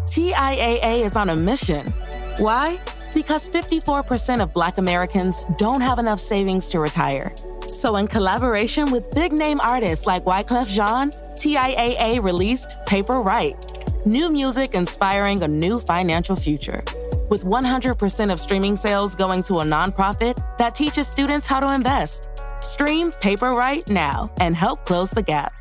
TIAA is on a mission. Why? Because 54% of Black Americans don't have enough savings to retire. So in collaboration with big-name artists like Wyclef Jean, TIAA released Paper Right, new music inspiring a new financial future. With 100% of streaming sales going to a nonprofit that teaches students how to invest. Stream Paper Right now and help close the gap.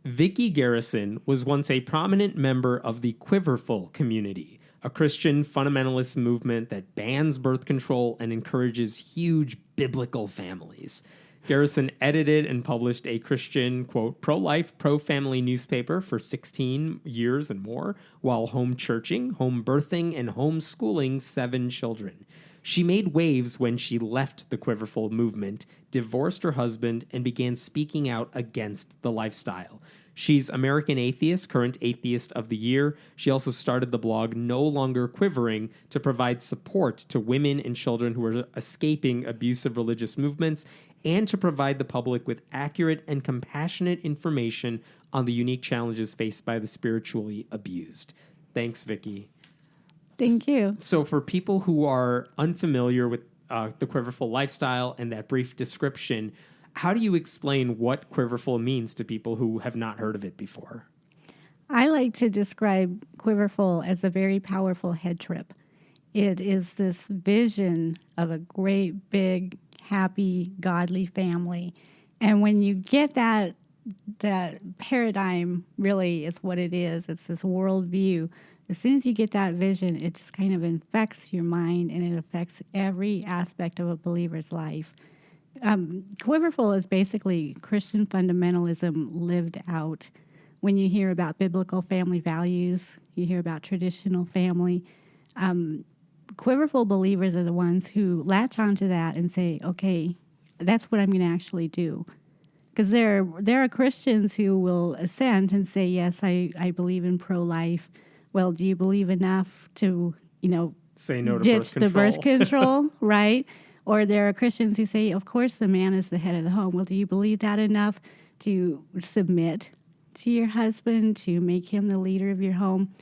Vyckie Garrison was once a prominent member of the Quiverfull community, a Christian fundamentalist movement that bans birth control and encourages huge biblical families. Garrison edited and published a Christian, quote, pro-life, pro-family newspaper for 16 years and more, while home churching, home birthing, and homeschooling 7 children. She made waves when she left the Quiverfull movement, divorced her husband, and began speaking out against the lifestyle. She's American Atheist, current Atheist of the Year. She also started the blog No Longer Quivering to provide support to women and children who are escaping abusive religious movements and to provide the public with accurate and compassionate information on the unique challenges faced by the spiritually abused. Thanks, Vyckie. Thank you. So for people who are unfamiliar with the Quiverfull lifestyle and that brief description, how do you explain what Quiverfull means to people who have not heard of it before? I like to describe Quiverfull as a very powerful head trip. It is this vision of a great, big, happy, godly family. And when you get that paradigm really is what it is. It's this worldview. As soon as you get that vision, it just kind of infects your mind and it affects every aspect of a believer's life. Quiverfull is basically Christian fundamentalism lived out. When you hear about biblical family values, you hear about traditional family. Quiverfull believers are the ones who latch onto that and say, okay, that's what I'm going to actually do. Because there are Christians who will assent and say, yes, I believe in pro-life. Well, do you believe enough to, say no to ditch birth control? The birth control, right? Or there are Christians who say, of course, the man is the head of the home. Well, do you believe that enough to submit to your husband, to make him the leader of your home?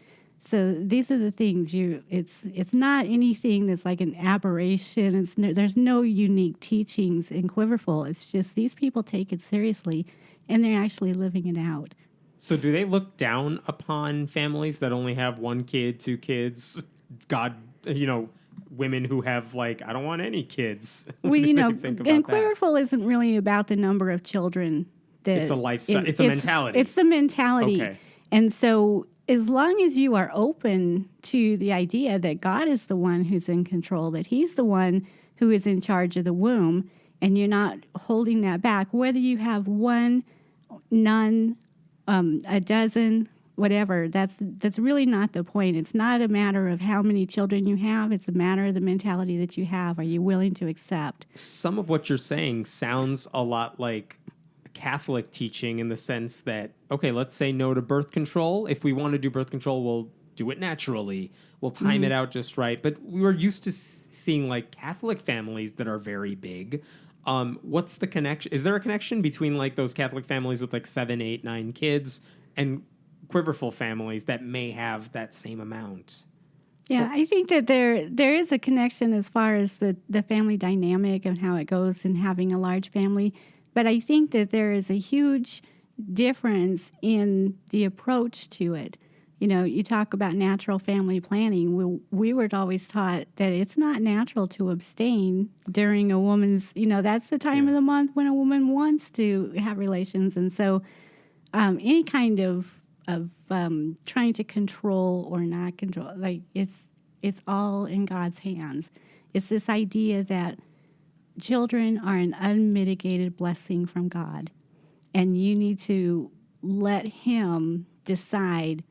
So these are the things. It's not anything that's like an aberration. There's no unique teachings in Quiverfull. It's just these people take it seriously, and they're actually living it out. So do they look down upon families that only have 1 kid, 2 kids? Women who have I don't want any kids. Well, and Quiverfull isn't really about the number of children. It's a lifestyle. It's a mentality. It's the mentality. Okay. And so as long as you are open to the idea that God is the one who's in control, that he's the one who is in charge of the womb, and you're not holding that back, whether you have 1, none, a dozen, whatever, that's really not the point. It's not a matter of how many children you have. It's a matter of the mentality that you have. Are you willing to accept? Some of what you're saying sounds a lot like Catholic teaching in the sense that, okay, let's say no to birth control. If we want to do birth control, we'll do it naturally. We'll time it out just right. But we were used to seeing Catholic families that are very big. What's the connection? Is there a connection between those Catholic families with 7, 8, 9 kids and Quiverfull families that may have that same amount? Yeah, I think that there is a connection as far as the family dynamic and how it goes in having a large family. But I think that there is a huge difference in the approach to it. You talk about natural family planning. We were always taught that it's not natural to abstain during a woman's, that's the time of the month when a woman wants to have relations. And so any kind of trying to control or not control, it's all in God's hands. It's this idea that children are an unmitigated blessing from God, and you need to let him decide,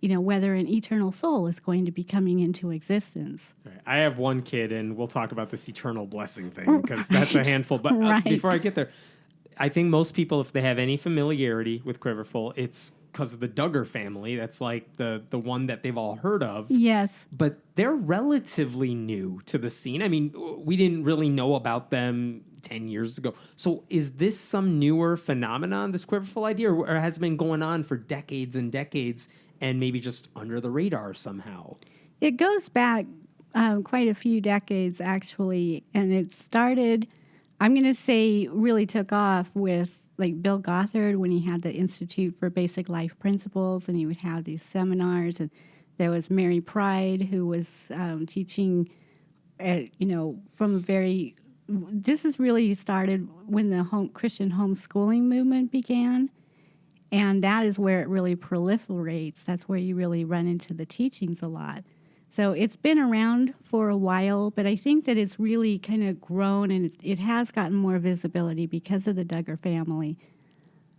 whether an eternal soul is going to be coming into existence. Right. I have 1 kid, and we'll talk about this eternal blessing thing because that's a handful. But before I get there, I think most people, if they have any familiarity with Quiverfull, it's because of the Duggar family. That's the one that they've all heard of. Yes. But they're relatively new to the scene. I mean, we didn't really know about them 10 years ago. So is this some newer phenomenon, this Quiverfull idea, or has it been going on for decades and decades and maybe just under the radar somehow? It goes back quite a few decades, actually, and it started, I'm going to say, really took off with like Bill Gothard when he had the Institute for Basic Life Principles, and he would have these seminars. And there was Mary Pride, who was teaching, from a very, this is really started when the Christian homeschooling movement began. And that is where it really proliferates. That's where you really run into the teachings a lot. So it's been around for a while, but I think that it's really kind of grown, and it has gotten more visibility because of the Duggar family.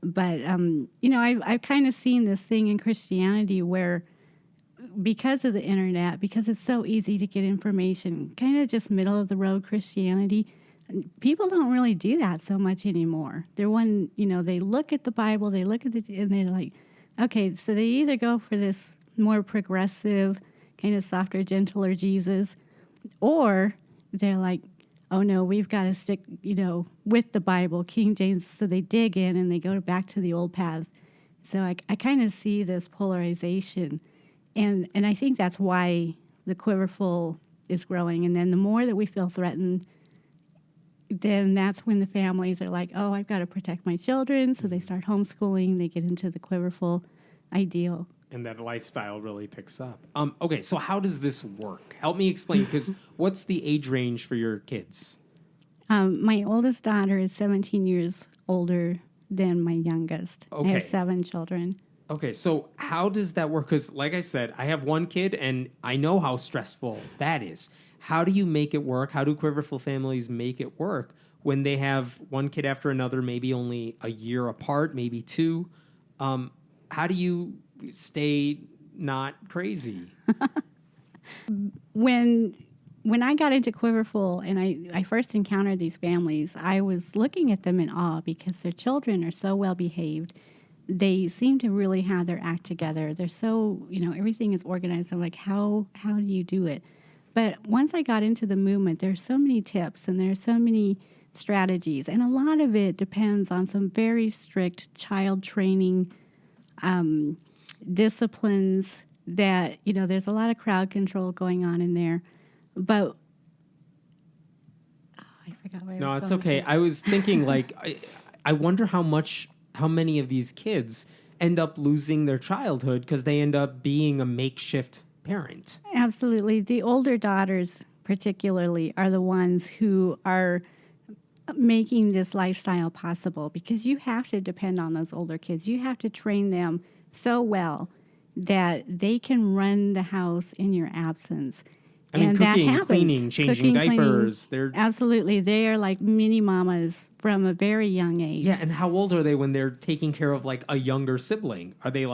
But, I've kind of seen this thing in Christianity where because of the internet, because it's so easy to get information, kind of just middle-of-the-road Christianity, people don't really do that so much anymore. They look at the Bible, they look at and they're like, okay, so they either go for this more progressive, kind of softer, gentler Jesus, or they're like, oh no, we've got to stick, with the Bible, King James. So they dig in and they go back to the old paths. So I kind of see this polarization, and I think that's why the Quiverfull is growing. And then the more that we feel threatened, then that's when the families are like, oh, I've got to protect my children. So they start homeschooling. They get into the Quiverfull ideal. And that lifestyle really picks up. Okay, so how does this work? Help me explain, because what's the age range for your kids? My oldest daughter is 17 years older than my youngest. Okay. I have 7 children. Okay, so how does that work? Because like I said, I have one kid, and I know how stressful that is. How do you make it work? How do Quiverfull families make it work when they have one kid after another, maybe only a year apart, maybe 2? How do you stay not crazy? When I got into Quiverfull and I first encountered these families, I was looking at them in awe because their children are so well behaved. They seem to really have their act together. They're so, everything is organized. I'm like, how do you do it? But once I got into the movement, there's so many tips and there's so many strategies. And a lot of it depends on some very strict child training disciplines that, there's a lot of crowd control going on in there. But I forgot where I was No, it's going okay. with that. I was thinking, I wonder how many of these kids end up losing their childhood because they end up being a makeshift parent. Absolutely. The older daughters particularly are the ones who are making this lifestyle possible, because you have to depend on those older kids. You have to train them so well that they can run the house in your absence. I mean, and cooking, that happens. cleaning, changing diapers. They're absolutely. They are like mini mamas from a very young age. Yeah, and how old are they when they're taking care of like a younger sibling? Are they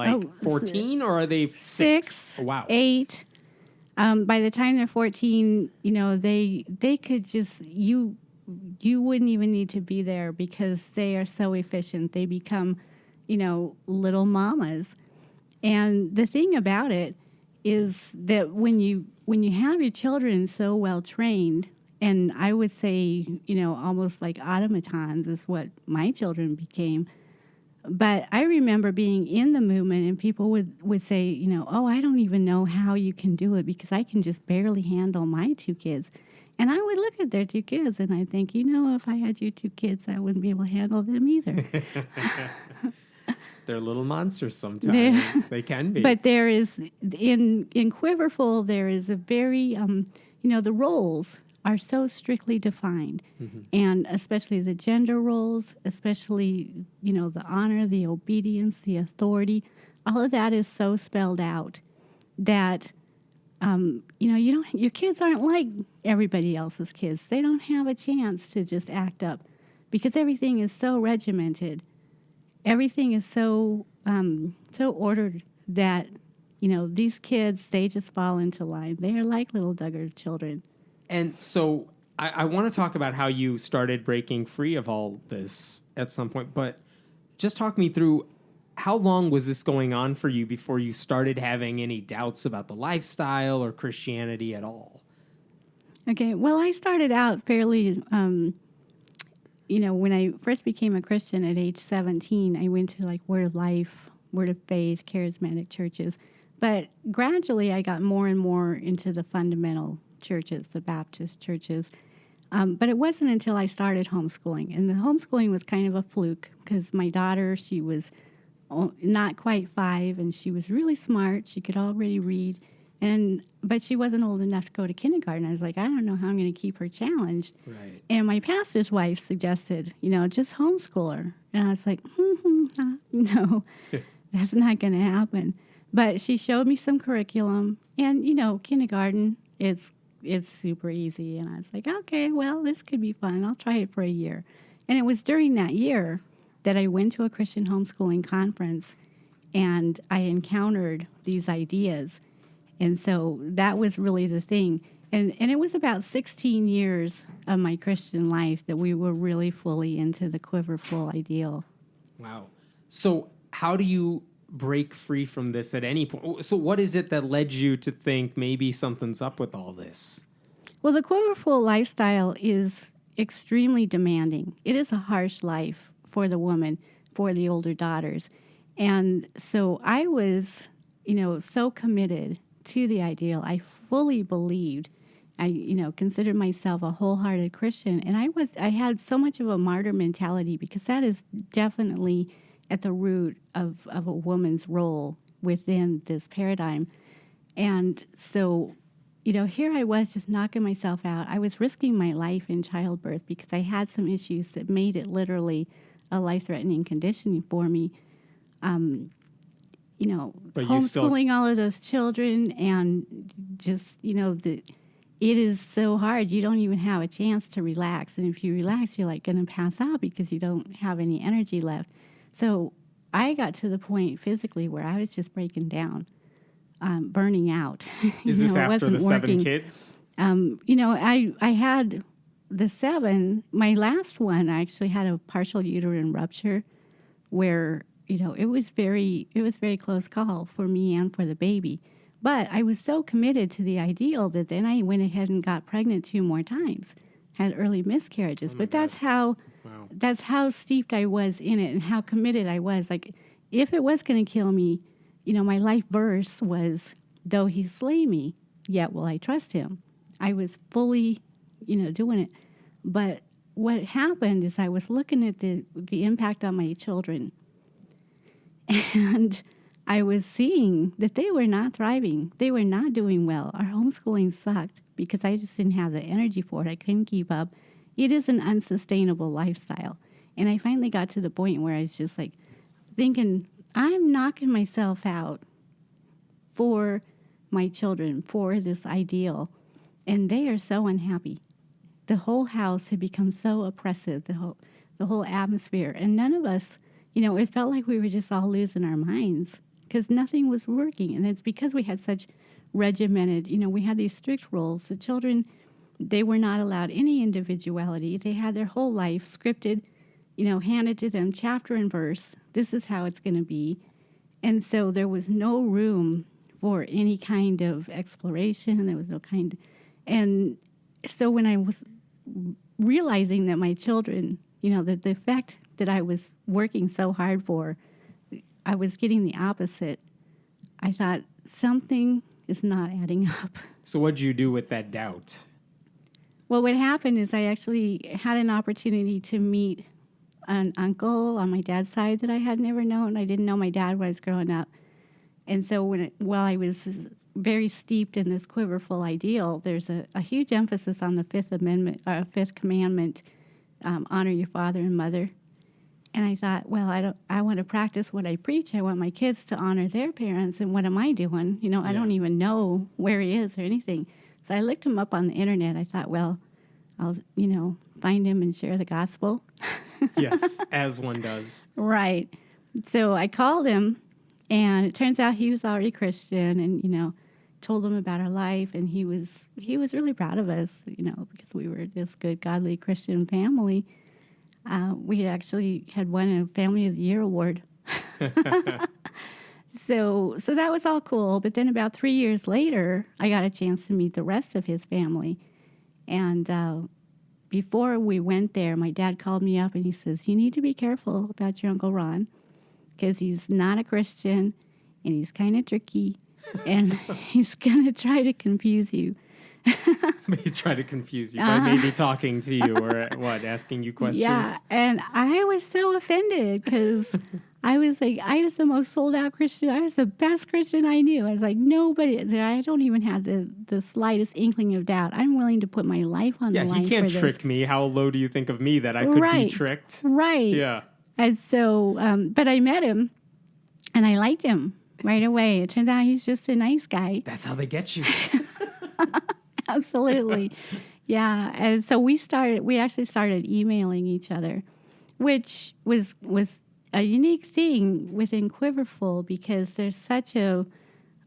14 or are they 6? Oh, wow. 8. By the time they're 14, they could just, you wouldn't even need to be there because they are so efficient. They become, little mamas. And the thing about it is that when you have your children so well trained, and I would say, almost like automatons is what my children became. But I remember being in the movement and people would say, oh, I don't even know how you can do it because I can just barely handle my 2 kids. And I would look at their 2 kids and I think, if I had your 2 kids, I wouldn't be able to handle them either. They're little monsters sometimes. They can be. But there is, in Quiverfull, there is a very, the roles are so strictly defined. Mm-hmm. And especially the gender roles, especially, the honor, the obedience, the authority, all of that is so spelled out that, your kids aren't like everybody else's kids. They don't have a chance to just act up because everything is so regimented. Everything is so ordered that, these kids, they just fall into line. They are like little Duggar children. And so I want to talk about how you started breaking free of all this at some point, but just talk me through, how long was this going on for you before you started having any doubts about the lifestyle or Christianity at all? Okay, well, I started out fairly when I first became a Christian at age 17, I went to like Word of Life, Word of Faith, charismatic churches. But gradually I got more and more into the fundamental churches, the Baptist churches. But it wasn't until I started homeschooling. And the homeschooling was kind of a fluke because my daughter, she was not quite 5, and she was really smart. She could already read. But she wasn't old enough to go to kindergarten. I was like, I don't know how I'm going to keep her challenged. Right. And my pastor's wife suggested, just homeschool her. And I was like, no, that's not going to happen. But she showed me some curriculum. And, kindergarten, it's super easy. And I was like, okay, well, this could be fun. I'll try it for a year. And it was during that year that I went to a Christian homeschooling conference, and I encountered these ideas. And so that was really the thing. And it was about 16 years of my Christian life that we were really fully into the Quiverfull ideal. Wow. So how do you break free from this at any point? So what is it that led you to think maybe something's up with all this? Well, the Quiverfull lifestyle is extremely demanding. It is a harsh life for the woman, for the older daughters. And so I was, so committed to the ideal. I fully believed. I, considered myself a wholehearted Christian. And I had so much of a martyr mentality because that is definitely at the root of a woman's role within this paradigm. And so, here I was just knocking myself out. I was risking my life in childbirth because I had some issues that made it literally a life-threatening condition for me. But homeschooling all of those children and just, it is so hard. You don't even have a chance to relax. And if you relax, you're like going to pass out because you don't have any energy left. So I got to the point physically where I was just breaking down, burning out. Is this after the 7 working. kids? I had the 7. My last one, I actually had a partial uterine rupture where, it was very close call for me and for the baby. But I was so committed to the ideal that then I went ahead and got pregnant 2 more times, had early miscarriages. But that's how steeped I was in it and how committed I was. Like, if it was going to kill me, my life verse was, though he slay me, yet will I trust him. I was fully, doing it. But what happened is I was looking at the impact on my children, and I was seeing that they were not thriving. They were not doing well. Our homeschooling sucked because I just didn't have the energy for it. I couldn't keep up. It is an unsustainable lifestyle. And I finally got to the point where I was just like thinking, I'm knocking myself out for my children, for this ideal. And they are so unhappy. The whole house had become so oppressive, the whole atmosphere. And none of us, it felt like we were just all losing our minds because nothing was working. And it's because we had such regimented, we had these strict rules. The children, they were not allowed any individuality. They had their whole life scripted, handed to them chapter and verse. This is how it's going to be. And so there was no room for any kind of exploration. There was no kind. And so when I was realizing that my children, that the effect that I was working so hard for, I was getting the opposite, I thought something is not adding up. So what did you do with that doubt? Well, what happened is I actually had an opportunity to meet an uncle on my dad's side that I had never known. I didn't know my dad when I was growing up. And so while I was very steeped in this Quiverfull ideal, there's a huge emphasis on the Fifth Commandment, honor your father and mother. And I thought, well, I want to practice what I preach. I want my kids to honor their parents. And what am I doing? I don't even know where he is or anything. So I looked him up on the internet. I thought, well, I'll, find him and share the gospel. Yes, as one does. Right. So I called him, and it turns out he was already Christian, and, told him about our life. And he was really proud of us, because we were this good, godly Christian family. We actually had won a Family of the Year award. So that was all cool. But then about 3 years later, I got a chance to meet the rest of his family. And before we went there, my dad called me up and he says, you need to be careful about your Uncle Ron because he's not a Christian and he's kind of tricky and he's going to try to confuse you. He's trying to confuse you by maybe talking to you or what, asking you questions? Yeah, and I was so offended because I was like, I was the most sold out Christian. I was the best Christian I knew. I was like, nobody, I don't even have the slightest inkling of doubt. I'm willing to put my life on the line. Yeah, he can't for trick me. How low do you think of me that I could be tricked? Right. Yeah. And so, but I met him and I liked him right away. It turns out he's just a nice guy. That's how they get you. Absolutely. Yeah. And so we actually started emailing each other, which was a unique thing within Quiverfull because there's such an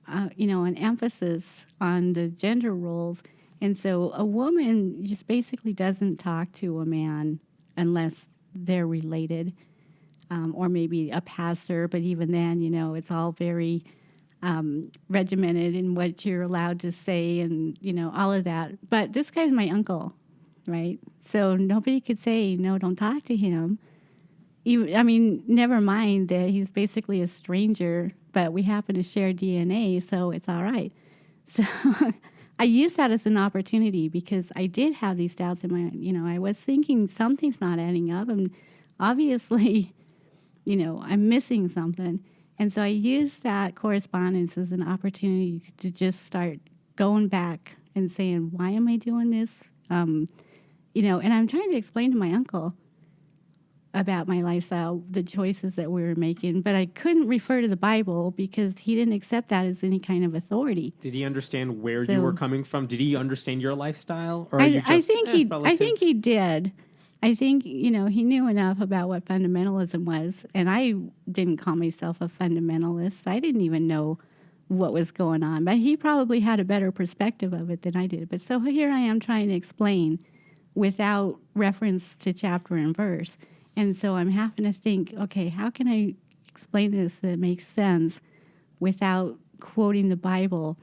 emphasis on the gender roles. And so a woman just basically doesn't talk to a man unless they're related, or maybe a pastor. But even then, it's all very regimented in what you're allowed to say and, all of that. But this guy's my uncle, right? So nobody could say, no, don't talk to him. Never mind that he's basically a stranger, but we happen to share DNA, so it's all right. So I used that as an opportunity because I did have these doubts in my, I was thinking something's not adding up and obviously, I'm missing something. And so I used that correspondence as an opportunity to just start going back and saying, why am I doing this? And I'm trying to explain to my uncle about my lifestyle, the choices that we were making, but I couldn't refer to the Bible because he didn't accept that as any kind of authority. Did he understand where you were coming from? Did he understand your lifestyle? Or I think he did. I think, he knew enough about what fundamentalism was, and I didn't call myself a fundamentalist. I didn't even know what was going on, but he probably had a better perspective of it than I did. But so here I am trying to explain without reference to chapter and verse. And so I'm having to think, okay, how can I explain this that makes sense without quoting the Bible?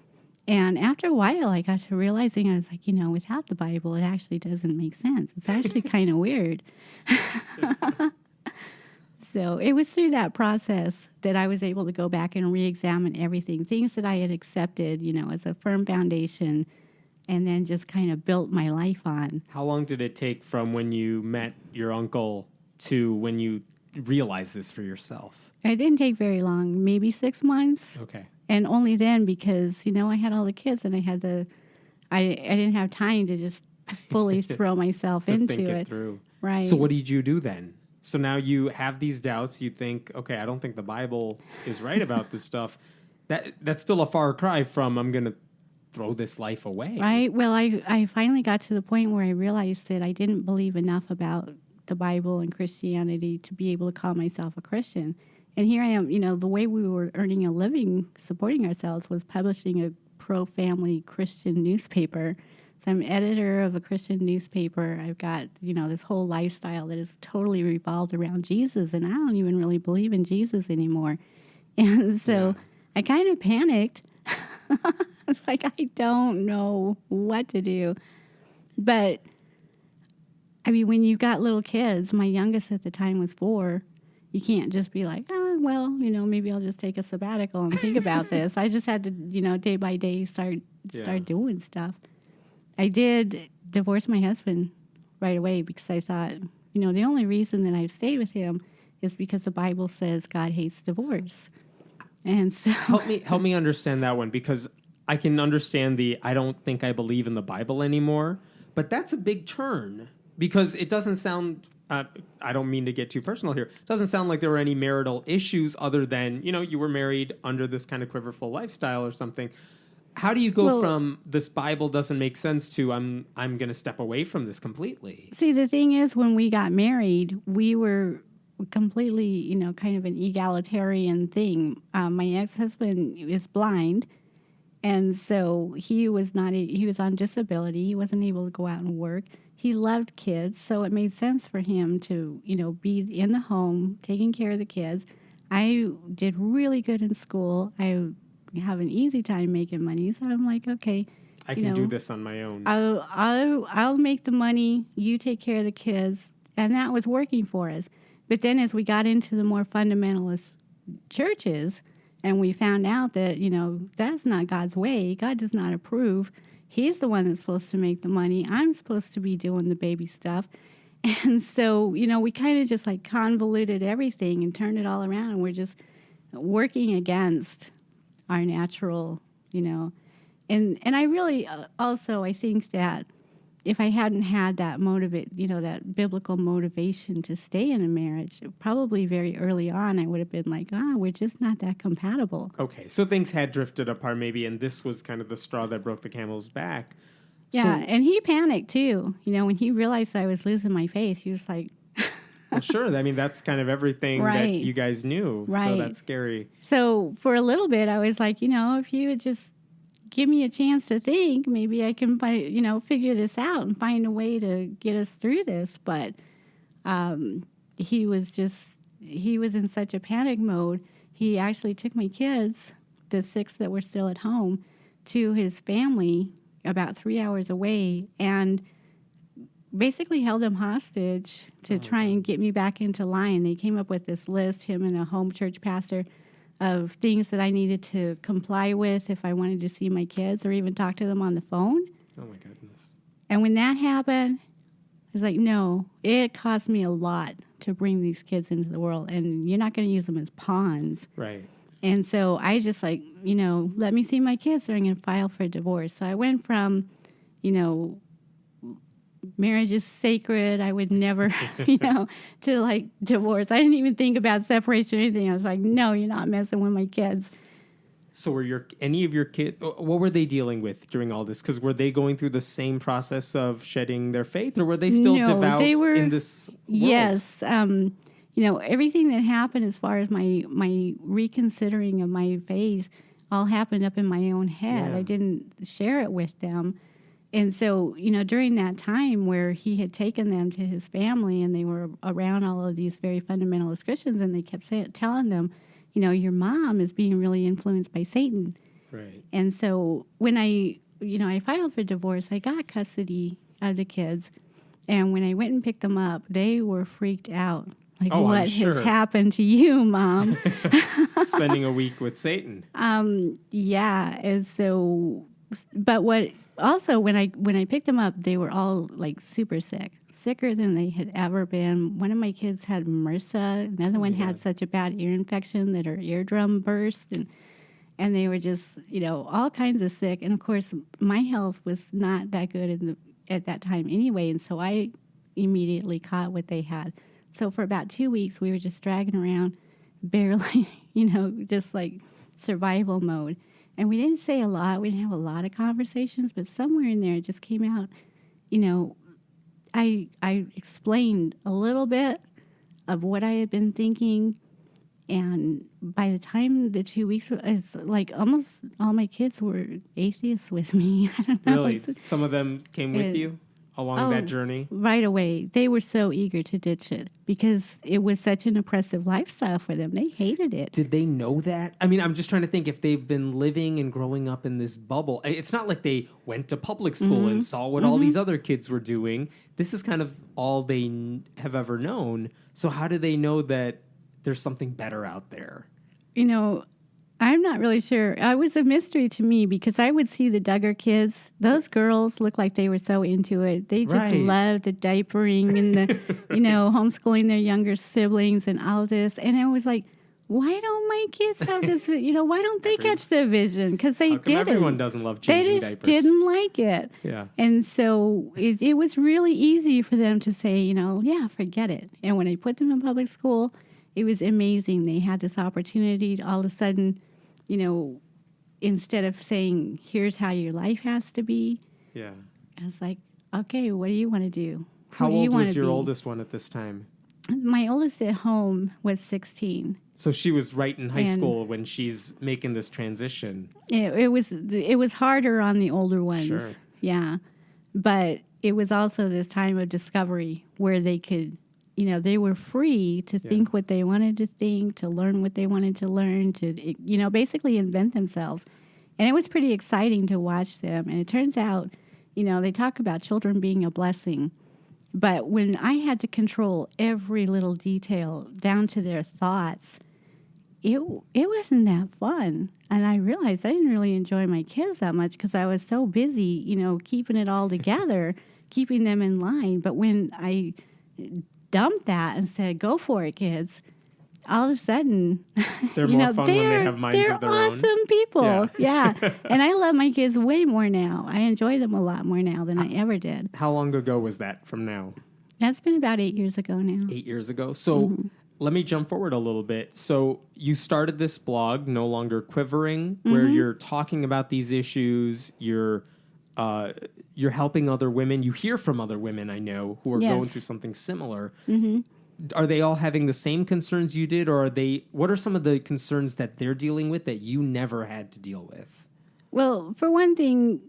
And after a while, I got to realizing, I was like, without the Bible, it actually doesn't make sense. It's actually kind of weird. So it was through that process that I was able to go back and re-examine everything, things that I had accepted, as a firm foundation, and then just kind of built my life on. How long did it take from when you met your uncle to when you realized this for yourself? It didn't take very long, maybe 6 months. Okay. And only then because, I had all the kids and I didn't have time to just fully throw myself into think it. Through. Right. So what did you do then? So now you have these doubts. You think, okay, I don't think the Bible is right about this stuff. That's still a far cry from I'm going to throw this life away. Right. Well, I finally got to the point where I realized that I didn't believe enough about the Bible and Christianity to be able to call myself a Christian. And here I am, the way we were earning a living, supporting ourselves, was publishing a pro-family Christian newspaper. So I'm editor of a Christian newspaper. I've got, this whole lifestyle that is totally revolved around Jesus, and I don't even really believe in Jesus anymore. And so I kind of panicked. It's like, I don't know what to do. But, when you've got little kids, my youngest at the time was 4, you can't just be like, maybe I'll just take a sabbatical and think about this. I just had to, day by day start doing stuff. I did divorce my husband right away because I thought, the only reason that I've stayed with him is because the Bible says God hates divorce. And so help me understand that one, because I can understand I don't think I believe in the Bible anymore, but that's a big turn because it doesn't sound. I don't mean to get too personal here. It doesn't sound like there were any marital issues other than, you were married under this kind of Quiverfull lifestyle or something. How do you go from this Bible doesn't make sense to I'm going to step away from this completely? See, the thing is, when we got married, we were completely, kind of an egalitarian thing. My ex-husband is blind, and so he was on disability. He wasn't able to go out and work. He loved kids, so it made sense for him to, be in the home, taking care of the kids. I did really good in school. I have an easy time making money, so I'm like, okay. I can do this on my own. I'll make the money. You take care of the kids. And that was working for us. But then as we got into the more fundamentalist churches and we found out that, that's not God's way. God does not approve. He's the one that's supposed to make the money. I'm supposed to be doing the baby stuff. And so, we kind of just like convoluted everything and turned it all around. And we're just working against our natural, And I really also, I think that if I hadn't had that that biblical motivation to stay in a marriage, probably very early on, I would have been like, we're just not that compatible. Okay, so things had drifted apart maybe, and this was kind of the straw that broke the camel's back. Yeah, and he panicked too. When he realized I was losing my faith, he was like... Well, sure. I mean, that's kind of everything that you guys knew. Right. So that's scary. So for a little bit, I was like, if you would just give me a chance to think, maybe I can figure this out and find a way to get us through this. But he was in such a panic mode. He actually took my kids, the 6 that were still at home, to his family about 3 hours away and basically held them hostage to try and get me back into line. They came up with this list, him and a home church pastor, of things that I needed to comply with if I wanted to see my kids or even talk to them on the phone. Oh, my goodness. And when that happened, I was like, no, it cost me a lot to bring these kids into the world, and you're not going to use them as pawns. Right. And so I just like, let me see my kids, or I'm going to file for divorce. So I went from, marriage is sacred, I would never, to like divorce. I didn't even think about separation or anything. I was like, no, you're not messing with my kids. So were any of your kids, what were they dealing with during all this? Because were they going through the same process of shedding their faith, or were they still devout in this world? Yes. Everything that happened as far as my reconsidering of my faith all happened up in my own head. Yeah. I didn't share it with them. And so, during that time where he had taken them to his family and they were around all of these very fundamentalist Christians, and they kept telling them, your mom is being really influenced by Satan. Right. And so when I filed for divorce, I got custody of the kids. And when I went and picked them up, they were freaked out. Like, what has happened to you, Mom? Spending a week with Satan. Yeah. And so, but when I picked them up, they were all like super sicker than they had ever been. One of my kids had MRSA. Another one had such a bad ear infection that her eardrum burst, and they were just, all kinds of sick. And of course, my health was not that good at that time anyway, and so I immediately caught what they had. So for about 2 weeks, we were just dragging around, barely, just like survival mode. And we didn't say a lot. We didn't have a lot of conversations, but somewhere in there it just came out, I explained a little bit of what I had been thinking. And by the time the 2 weeks, it's like almost all my kids were atheists with me. I don't know. Really? Some of them came with you along that journey? Right away. They were so eager to ditch it because it was such an oppressive lifestyle for them. They hated it. Did they know that? I mean, I'm just trying to think if they've been living and growing up in this bubble. It's not like they went to public school and saw what all these other kids were doing. This is kind of all they have ever known. So how do they know that there's something better out there? I'm not really sure. It was a mystery to me because I would see the Duggar kids. Those girls looked like they were so into it. They just loved the diapering and the, homeschooling their younger siblings and all of this. And I was like, why don't my kids have this? Why don't they catch the vision? Because they didn't. Everyone doesn't love changing diapers. They just didn't like it. Yeah. And so it was really easy for them to say, yeah, forget it. And when I put them in public school, it was amazing. They had this opportunity to all of a sudden, instead of saying, here's how your life has to be. Yeah. I was like, okay, what do you want to do? How old was your oldest one at this time? My oldest at home was 16. So she was right in high school when she's making this transition. It was harder on the older ones. Sure. Yeah. But it was also this time of discovery where they could, they were free to think what they wanted to think, to learn what they wanted to learn, to, basically invent themselves. And it was pretty exciting to watch them. And it turns out, they talk about children being a blessing. But when I had to control every little detail down to their thoughts, it wasn't that fun. And I realized I didn't really enjoy my kids that much because I was so busy, keeping it all together, keeping them in line. But when I dumped that and said, go for it, kids, all of a sudden, they're more fun when they have minds of their own. They're awesome people. Yeah. And I love my kids way more now. I enjoy them a lot more now than I ever did. How long ago was that from now? That's been about 8 years ago now. 8 years ago. So let me jump forward a little bit. So you started this blog, No Longer Quivering, where you're talking about these issues. You're helping other women. You hear from other women, I know, who are going through something similar. Are they all having the same concerns you did, or what are some of the concerns that they're dealing with that you never had to deal with? Well, for one thing,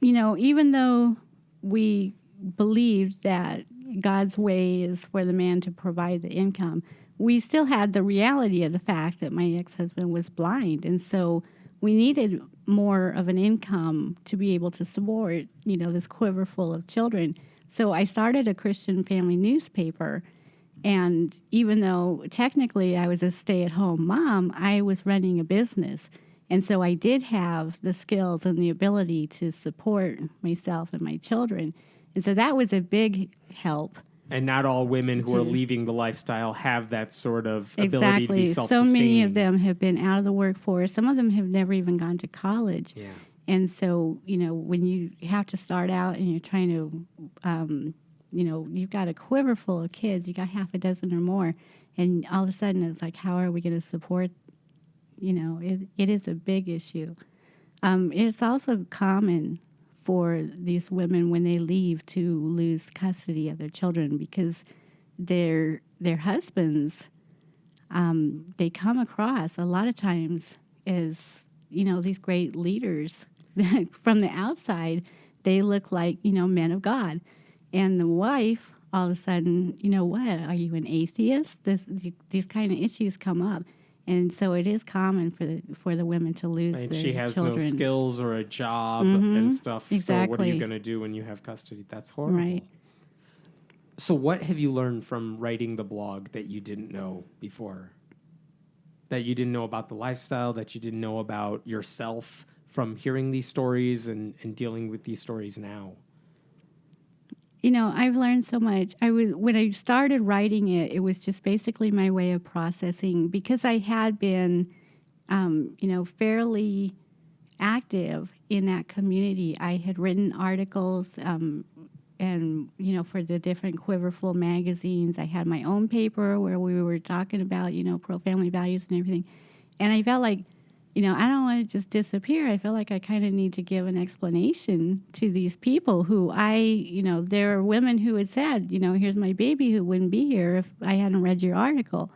even though we believed that God's way is for the man to provide the income, we still had the reality of the fact that my ex-husband was blind. And so we needed more of an income to be able to support, this quiver full of children. So I started a Christian family newspaper, and even though technically I was a stay-at-home mom, I was running a business. And so I did have the skills and the ability to support myself and my children. And so that was a big help. And not all women who are leaving the lifestyle have that sort of ability to be self-sustaining. So many of them have been out of the workforce. Some of them have never even gone to college. Yeah. And so, when you have to start out and you're trying to, you've got a quiver full of kids, you got half a dozen or more, and all of a sudden it's like, how are we going to support, it is a big issue. It's also common for these women when they leave to lose custody of their children because their husbands, they come across a lot of times as, these great leaders. From the outside, they look like, men of God. And the wife, all of a sudden, what? Are you an atheist? These kind of issues come up. And so it is common for the women to lose their children. She has no skills or a job and stuff. Exactly. So what are you going to do when you have custody? That's horrible. Right. So what have you learned from writing the blog that you didn't know before? That you didn't know about the lifestyle, that you didn't know about yourself from hearing these stories and dealing with these stories now? I've learned so much. When I started writing it, it was just basically my way of processing because I had been, fairly active in that community. I had written articles, and, for the different Quiverfull magazines. I had my own paper where we were talking about, pro-family values and everything. And I felt like, I don't want to just disappear. I feel like I kind of need to give an explanation to these people who there are women who had said, here's my baby who wouldn't be here if I hadn't read your article.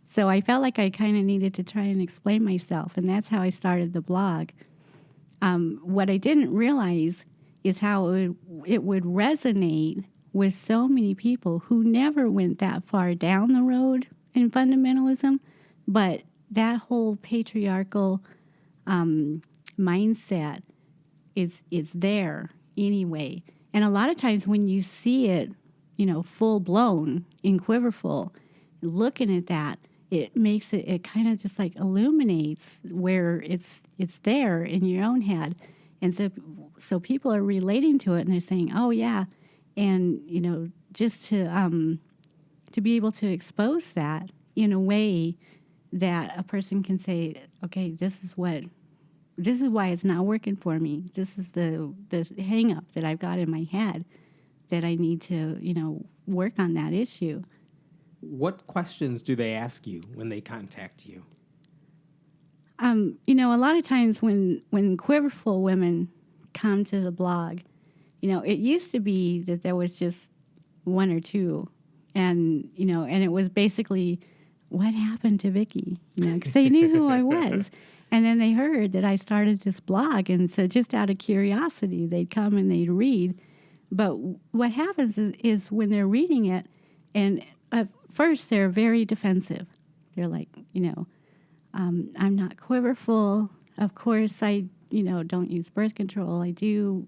So I felt like I kind of needed to try and explain myself, and that's how I started the blog. What I didn't realize is how it would resonate with so many people who never went that far down the road in fundamentalism, but that whole patriarchal mindset is there anyway. And a lot of times when you see it, full blown in Quiverfull, looking at that, it makes it kind of just like illuminates where it's there in your own head. And so people are relating to it and they're saying, oh yeah. And, just to be able to expose that in a way that a person can say, okay, this is why it's not working for me. This is the hang up that I've got in my head that I need to, work on that issue. What questions do they ask you when they contact you? A lot of times when Quiverfull women come to the blog, it used to be that there was just one or two, and it was basically, what happened to Vyckie? Because they knew who I was. And then they heard that I started this blog, and so just out of curiosity, they'd come and they'd read. But what happens is when they're reading it, and at first they're very defensive. They're like, I'm not Quiverfull. of course, I, don't use birth control. I do,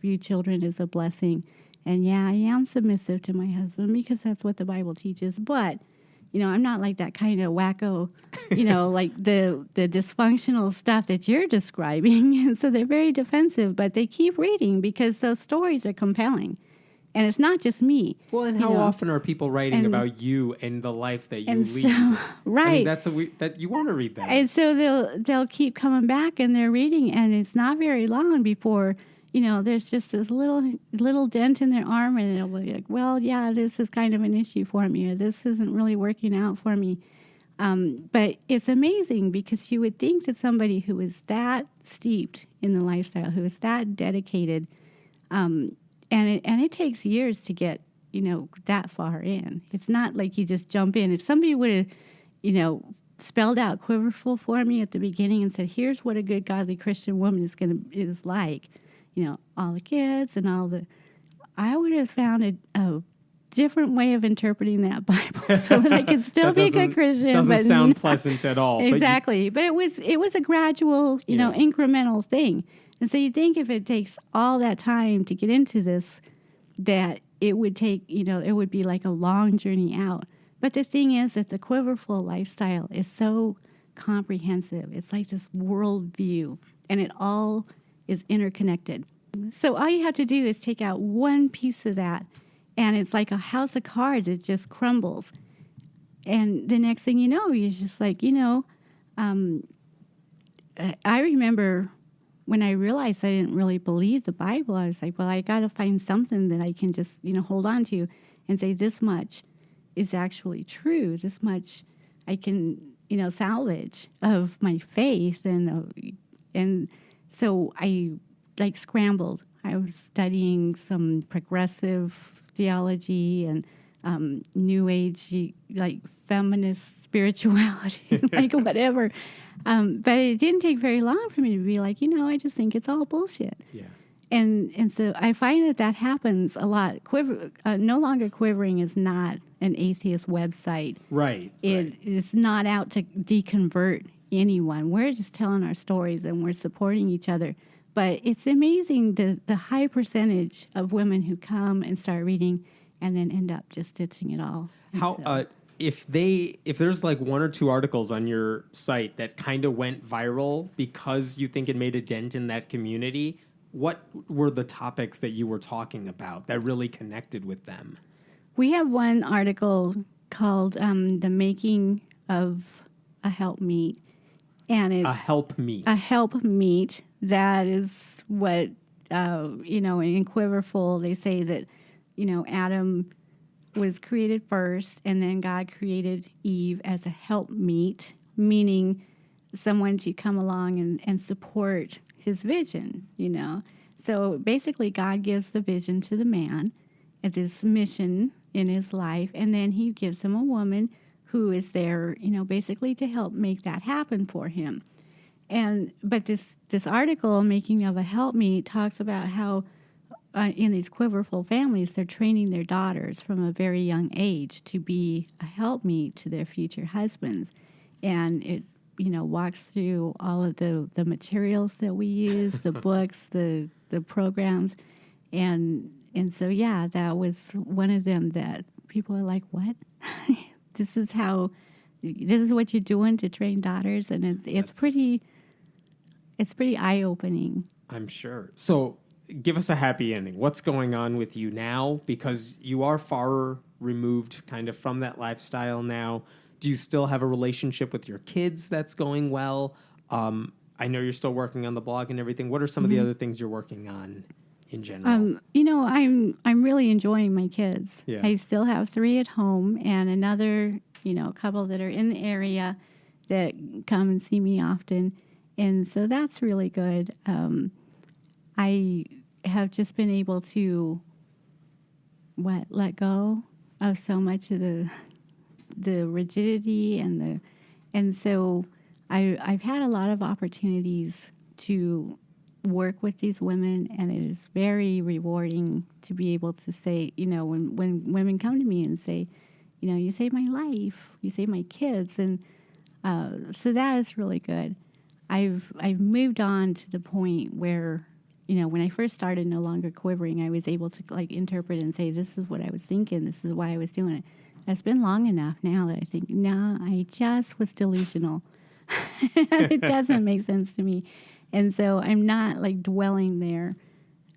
view children as a blessing. And yeah, I am submissive to my husband because that's what the Bible teaches. But, I'm not like that kind of wacko, like the dysfunctional stuff that you're describing. And so they're very defensive, but they keep reading because those stories are compelling. And it's not just me. Well, and how often are people writing about you and the life that you lead? So, right. I mean, that you want to read that. And so they'll keep coming back and they're reading, and it's not very long before, there's just this little dent in their arm, and they'll be like, well, yeah, this is kind of an issue for me, or this isn't really working out for me. But it's amazing because you would think that somebody who is that steeped in the lifestyle, who is that dedicated, and it takes years to get, that far in. It's not like you just jump in. If somebody would have, spelled out Quiverfull for me at the beginning and said, here's what a good godly Christian woman is like, all the kids and I would have found a different way of interpreting that Bible so that I could still be a good Christian. Doesn't sound pleasant at all. Exactly. But it was a gradual, incremental thing. And so you think if it takes all that time to get into this, that it would take, it would be like a long journey out. But the thing is that the Quiverfull lifestyle is so comprehensive. It's like this worldview, and it all is interconnected. So all you have to do is take out one piece of that, and it's like a house of cards. It just crumbles. And the next thing you know, you're just like, I remember when I realized I didn't really believe the Bible, I was like, well, I got to find something that I can just, hold on to and say this much is actually true. This much I can, salvage of my faith. And so I scrambled. I was studying some progressive theology and New Age, feminist spirituality, whatever. But it didn't take very long for me to be like, I just think it's all bullshit. Yeah. And so I find that happens a lot. No Longer Quivering is not an atheist website. Right. It's not out to deconvert anyone. We're just telling our stories and we're supporting each other. But it's amazing the high percentage of women who come and start reading and then end up just ditching it all. If there's like one or two articles on your site that kind of went viral because you think it made a dent in that community, what were the topics that you were talking about that really connected with them? We have one article called The Making of a Helpmeet. And it's a helpmeet. A helpmeet. That is what, in Quiverfull, they say that, Adam was created first, and then God created Eve as a helpmeet, meaning someone to come along and support his vision, So basically God gives the vision to the man at this mission in his life, and then he gives him a woman who is there, basically to help make that happen for him. But this article, Making of a Helpmeet, talks about how in these Quiverfull families, they're training their daughters from a very young age to be a helpmeet to their future husbands. And it, walks through all of the materials that we use, the books, the programs. And so, yeah, that was one of them that people are like, what? This is what you're doing to train daughters. And it's pretty eye-opening. I'm sure. So give us a happy ending. What's going on with you now? Because you are far removed kind of from that lifestyle now. Do you still have a relationship with your kids that's going well? I know you're still working on the blog and everything. What are some of the other things you're working on in general? I'm really enjoying my kids. Yeah. I still have 3 at home and another, couple that are in the area that come and see me often. And so that's really good. I have just been able to let go of so much of the rigidity and so I've had a lot of opportunities to work with these women, and it is very rewarding to be able to say, when women come to me and say, you saved my life, you saved my kids, and so that is really good. I've moved on to the point where, you know, when I first started No Longer Quivering, I was able to like interpret and say, this is what I was thinking, this is why I was doing it. It's been long enough now that I think, no, I just was delusional. It doesn't make sense to me. And so I'm not like dwelling there.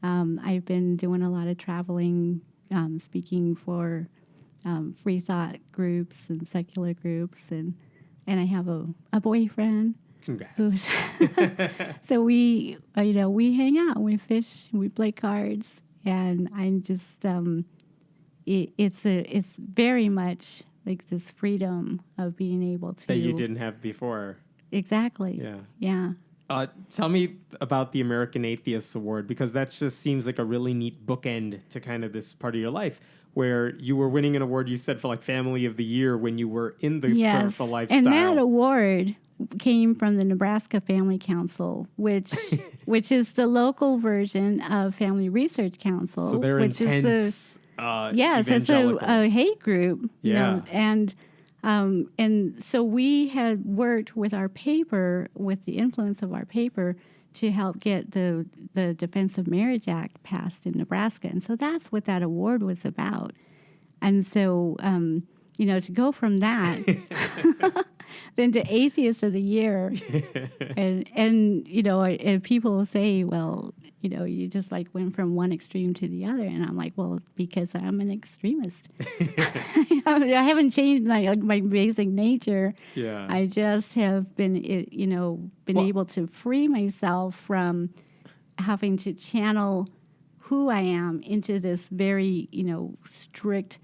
I've been doing a lot of traveling, speaking for free thought groups and secular groups, and I have a boyfriend. Congrats. So we, you know, we hang out, we fish, we play cards, and I'm just, it's very much like this freedom of being able to. That you didn't have before. Exactly. Yeah. Tell me about the American Atheists Award, because that just seems like a really neat bookend to kind of this part of your life, where you were winning an award, you said, for like Family of the Year when you were in the Quiverfull lifestyle. And that award came from the Nebraska Family Council, which is the local version of Family Research Council. So they're which intense. Is it's a hate group. Yeah. You know, and so we had worked with our paper, with the influence of our paper, to help get the Defense of Marriage Act passed in Nebraska. And so that's what that award was about. And so, you know, to go from that then to Atheist of the Year, and you know, and people say, well, you know, you just like went from one extreme to the other, and I'm like, well, because I'm an extremist. I haven't changed my basic nature. Yeah, I just have been, you know, able to free myself from having to channel who I am into this very, you know, strict,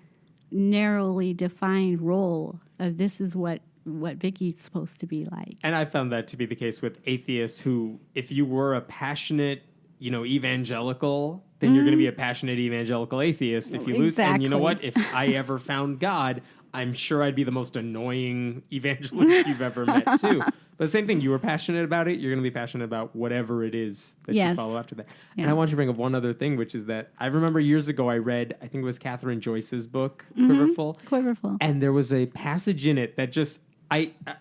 narrowly defined role of this is what Vyckie's supposed to be like. And I found that to be the case with atheists who, if you were a passionate, you know, evangelical, then you're going to be a passionate evangelical atheist if you lose. And you know what? If I ever found God, I'm sure I'd be the most annoying evangelist you've ever met, too. But the same thing, you were passionate about it, you're going to be passionate about whatever it is that you follow after that. Yeah. And I want you to bring up one other thing, which is that I remember years ago I read, I think it was Catherine Joyce's book, Quiverfull. And there was a passage in it that just,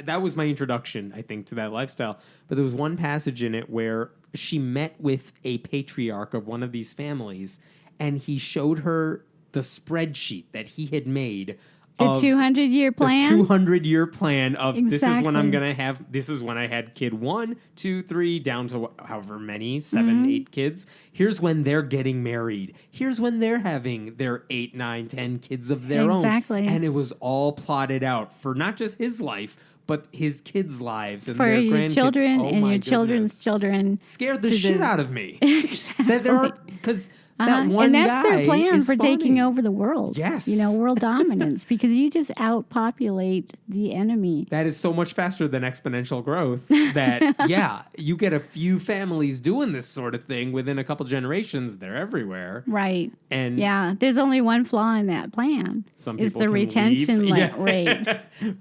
that was my introduction, I think, to that lifestyle. But there was one passage in it where she met with a patriarch of one of these families, and he showed her the spreadsheet that he had made. The 200-year plan? The 200-year plan of this is when I'm going to have, this is when I had kid 1, 2, 3, down to however many, 7, 8 kids. Here's when they're getting married. Here's when they're having their 8, 9, 10 kids of their own. And it was all plotted out for not just his life, but his kids' lives and for their your grandkids. Children and your children's children. Scared the shit out of me. Exactly. Because that one and that's guy their plan for spawning. taking over the world. Yes. You know, world dominance, because you just outpopulate the enemy. That is so much faster than exponential growth that, you get a few families doing this sort of thing within a couple generations. They're everywhere. Right. And there's only one flaw in that plan. Some people it's the can retention leave. rate.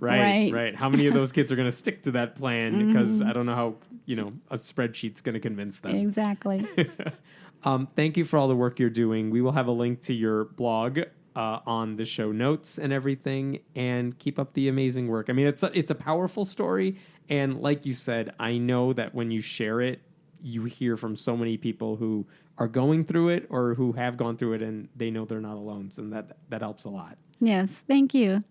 Right. How many of those kids are going to stick to that plan? Because I don't know how, a spreadsheet's going to convince them. Exactly. Thank you for all the work you're doing. We will have a link to your blog on the show notes and everything, and keep up the amazing work. I mean, it's a powerful story, and like you said, I know that when you share it, you hear from so many people who are going through it or who have gone through it, and they know they're not alone, so that helps a lot. Yes, thank you.